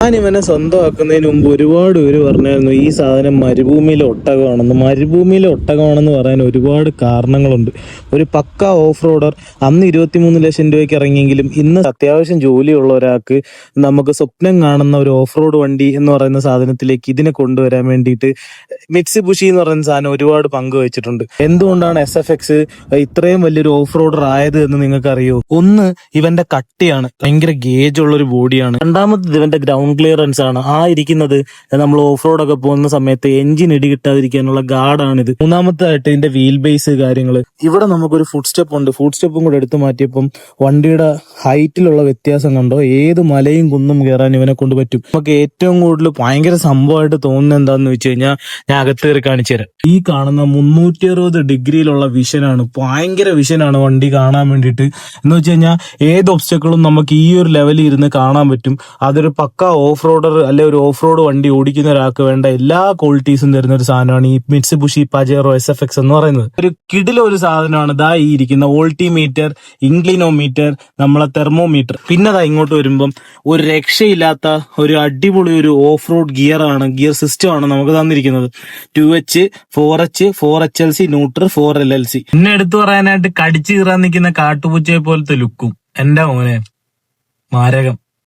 ഞാൻ ഇവനെ സ്വന്തമാക്കുന്നതിന് മുമ്പ് ഒരുപാട് പേര് പറഞ്ഞായിരുന്നു ഈ സാധനം മരുഭൂമിയിലെ ഒട്ടകമാണെന്ന് പറയാൻ ഒരുപാട് കാരണങ്ങളുണ്ട്. ഒരു പക്ക ഓഫ് റോഡർ അന്ന് 23 ലക്ഷം രൂപയ്ക്ക് ഇറങ്ങിയെങ്കിലും ഇന്ന് അത്യാവശ്യം ജോലിയുള്ള ഒരാൾക്ക് നമുക്ക് സ്വപ്നം കാണുന്ന ഒരു ഓഫ് റോഡ് വണ്ടി എന്ന് പറയുന്ന സാധനത്തിലേക്ക് ഇതിനെ കൊണ്ടുവരാൻ വേണ്ടിയിട്ട് മിറ്റ്സുബിഷി എന്ന് പറയുന്ന സാധനം ഒരുപാട് പങ്ക് വെച്ചിട്ടുണ്ട്. എന്തുകൊണ്ടാണ് SFX ഇത്രയും വലിയൊരു ഓഫ് റോഡർ ആയത് എന്ന് നിങ്ങൾക്ക് അറിയോ? ഒന്ന്, ഇവന്റെ കട്ടിയാണ്, ഭയങ്കര ഗേജ് ഉള്ള ഒരു ബോഡിയാണ്. രണ്ടാമത്തത് ഇവന്റെ ഗ്രൗണ്ട് ക്ലിയറൻസ് ആണ്. ഇരിക്കുന്നത് നമ്മൾ ഓഫ് റോഡ് ഒക്കെ പോകുന്ന സമയത്ത് എഞ്ചിൻ ഇടി കിട്ടാതിരിക്കാനുള്ള ഗാർഡാണിത്. മൂന്നാമത്തായിട്ട് ഇതിന്റെ വീൽ ബേസ് കാര്യങ്ങൾ. ഇവിടെ നമുക്കൊരു ഫുഡ് സ്റ്റെപ്പും കൂടെ എടുത്തു മാറ്റിയപ്പം വണ്ടിയുടെ ഹൈറ്റിലുള്ള വ്യത്യാസം കണ്ടോ? ഏത് മലയും കുന്നും കയറാൻ ഇവനെ കൊണ്ട് പറ്റും. നമുക്ക് ഏറ്റവും കൂടുതൽ ഭയങ്കര സംഭവമായിട്ട് തോന്നുന്നത് എന്താന്ന് വെച്ച് കഴിഞ്ഞാൽ ഞാൻ അകത്ത് കയറി കാണിച്ചു തരാം. ഈ കാണുന്ന 360 ഡിഗ്രിയിലുള്ള വിഷനാണ്. ഭയങ്കര വിഷനാണ് വണ്ടി കാണാൻ വേണ്ടിയിട്ട്. എന്ന് വെച്ച് കഴിഞ്ഞാൽ ഏത് ഒബ്സ്റ്റക്കിളും നമുക്ക് ഈ ഒരു ലെവലിൽ ഇരുന്ന് കാണാൻ പറ്റും. അതൊരു പക്ക ഓഫ് റോഡർ അല്ലെ ഒരു ഓഫ് റോഡ് വണ്ടി ഓടിക്കുന്ന ഒരാൾക്ക് വേണ്ട എല്ലാ ക്വാളിറ്റീസും തരുന്ന ഒരു സാധനമാണ് ഈ മിറ്റ്സുബിഷി പജേറോ SFX എന്ന് പറയുന്നത്. ഒരു കിടിലൊരു സാധനമാണ് ഈ ഇരിക്കുന്ന വോൾട്ടിമീറ്റർ, ഇൻക്ലിനോമീറ്റർ, നമ്മളെ തെർമോമീറ്റർ. പിന്നെ ഇങ്ങോട്ട് വരുമ്പം ഒരു രക്ഷയില്ലാത്ത ഒരു അടിപൊളി ഒരു ഓഫ് റോഡ് ഗിയർ സിസ്റ്റം ആണ് നമുക്ക് തന്നിരിക്കുന്നത്. 2H, 4H, 4HLC, neutral, 4LLC. എന്നെ എടുത്തു പറയാനായിട്ട് കടിച്ചു കീറാൻ നിൽക്കുന്ന കാട്ടുപൂച്ചയെ പോലത്തെ ലുക്കും. എന്റെ മോനെ മാരകം.